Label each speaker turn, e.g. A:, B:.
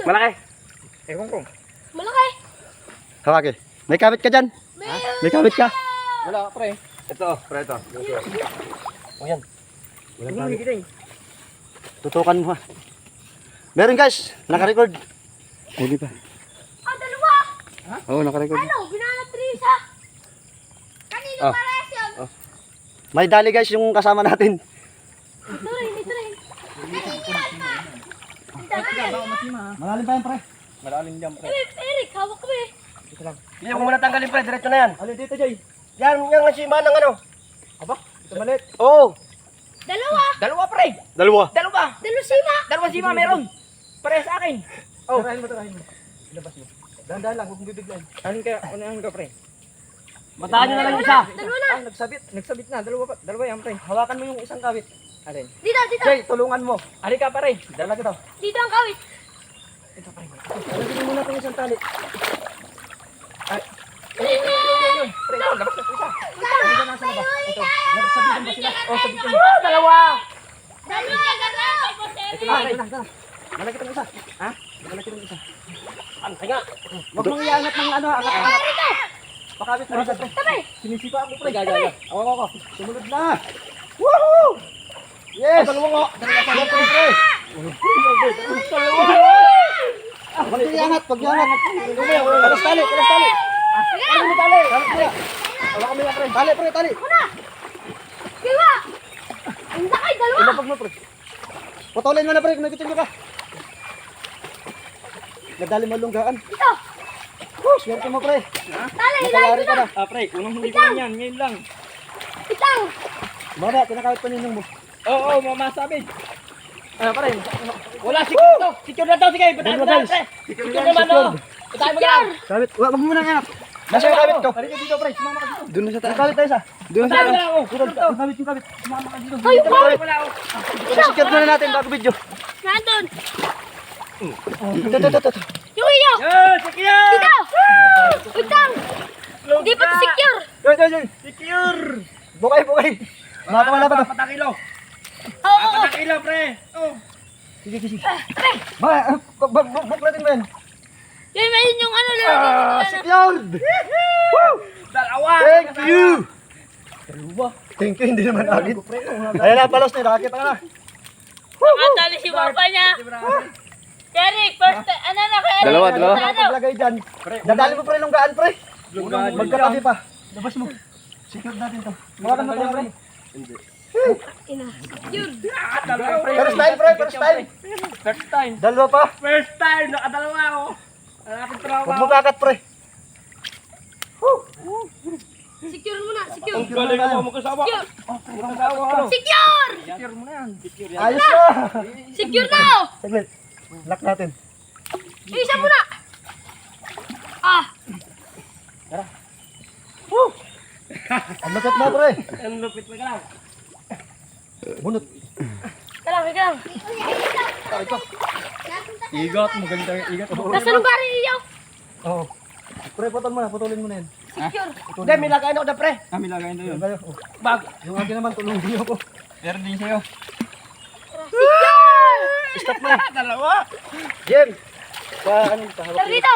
A: Malaki.
B: Ewan ko.
C: Malaki.
A: Hawaki. May kabit ka dyan? May kabit ka?
B: Wala, pre.
A: Ito, pre, ito. O yan.
B: Huwag mo higit eh.
A: Tutukan mo ha. Meron guys, naka-record. Huli pa.
C: Dalawa.
A: Oo, naka-record.
C: Ano, binanat rin isa. Kanino
A: Ah.
C: parehas yun?
A: May dali guys yung kasama natin.
C: Ito rin.
A: Malalim pa yan pre.
B: Malalim dyan, pre.
C: Eric, hawak ko eh.
B: Dito lang.
A: Hindi mo muna tanggalin pre, diretso na yan.
B: Alin dito, Jay?
A: Yan, yung sima ng ano.
B: Aba, ito malit.
A: Oo.
C: Dalawa.
B: Dalawa, pre.
A: Dalawa.
B: Dalawa.
C: Dalusima.
B: Dalawa sima meron. Pare sa akin.
A: Oh.
B: Tarahin mo. Ilabas mo. Dahan-dahan lang, huwag mong bibiglan. Unahan ka, pre.
A: Mataan nyo na lang yung isa.
C: Dalawa na.
B: Ah, nagsabit na. Dalawa yan, pre. Hawakan mo yung isang kawit. Alin?
C: Dito.
A: Jay, tulungan mo.
B: Ali ka, pare.
A: Dala kita.
C: Dito ang kawit.
B: Ito, pre.
A: Alagyan mo muna itong isang tali.
B: Yun. Pre, ito, labas na ito isa. Hindi ka nasa labas. Ito. Nagsabitan ba sila? Oh, sabitan.
A: Dalawa.
C: Dalawa.
B: Ito na, pre.
A: Malaki itong isa.
B: Ha?
A: Malaki itong isa. Antay nga. Huwag mong iangat ng ano, angat. Pakabit mo rin pre.
C: Tabi.
A: Sinisipa ako pre. Gagaya. Ako. Sumunod na. Woohoo! Yes! Dalawa nga. Dalawa pre. Huwag niyo iangat. Kalas tali. Ano mo tali? Wala kami yan pre. Tali.
C: Kiwa. Ang laki, dalawa.
A: Ilapag mo pre. Putulin mo na pre. Kung nagitin nyo ka. Nadali mo lunggaan.
C: Ito.
A: Swerte mo pre.
C: Tali,
A: Nakayari ka na.
B: Pre, unang hindi ko lang yan. Ngayon lang.
C: Itang.
A: Baba, kinakawit pa ninong mo.
B: Oo, mamasabit. Pare. Wala, secure to. Secure na to, sige. Patayin mo na, pre. Secure naman, oh. Patayin mo na.
A: Kawit. Wag mo muna iangat.
B: Nasa yung kawit ko. Halika dito, pre. Sumama ka dito.
A: Doon na sa taas. Kawit tayo sa. Doon sa
B: Patayin mo
A: taas.
B: na, oh.
A: Yung kawit.
B: Sumama ka dito.
C: Ay, yung kawit.
B: Wala, oh.
A: Secure muna natin bago video.
C: Nandun.
A: Ito.
C: Yung iyo.
B: Secure!
C: Dito. Itang. Hindi pa ito secure.
A: Yoy.
B: Secure!
A: Bukay. Wala pa to.
B: Patakilo.
C: Oo.
B: Patakilo, pre. Oh.
A: Sige.
C: Pre.
A: Buk natin mo yan.
C: Yung ayun yung ano lang.
A: Secured!
B: Dalawa.
A: Thank you! Thank you, hindi naman agit. Ayan na, palos na. Nakakita ka na.
C: Nakatali si papa niya. Eric, first time. Ano na kaya?
A: Dalawa.
C: Ano?
A: Paglagay dyan. Dadali mo pre lunggaan pre. Magkatabi pa. Labas mo. Secured natin to. Mawakan mo tayo pre.
C: Ina. Secure.
A: First time. Dalawa pa.
B: First time, nakadalawa ako. Nakapit trabaho.
A: Huwag mo kakat pre.
C: Secure mo na. Secure.
B: Ang galing mo, magkasawa.
C: Secure.
B: Magkasawa ka.
C: Secure.
B: Secure mo na yan.
A: Ayos na.
C: Secure na.
A: Saglit. Lock natin.
C: Yung isa mo na.
A: Ang lupit mo pre.
B: Ang lupit mo ka lang.
A: Bunot.
C: Kalang.
B: Igot, maganda yung igot.
C: Nasa lugar yung iyo.
A: Oo. Pre, putulin mo na yan.
C: Secure.
B: Hindi, may lagay na ako na pre. May lagay na
A: Yan kayo.
B: Bag.
A: Yung akin naman, tulong din ako.
B: Meron din sa'yo.
C: Secure.
A: Stop na.
B: Dalawa.
A: Jem. Sa ano? Sa harap.
C: Dito.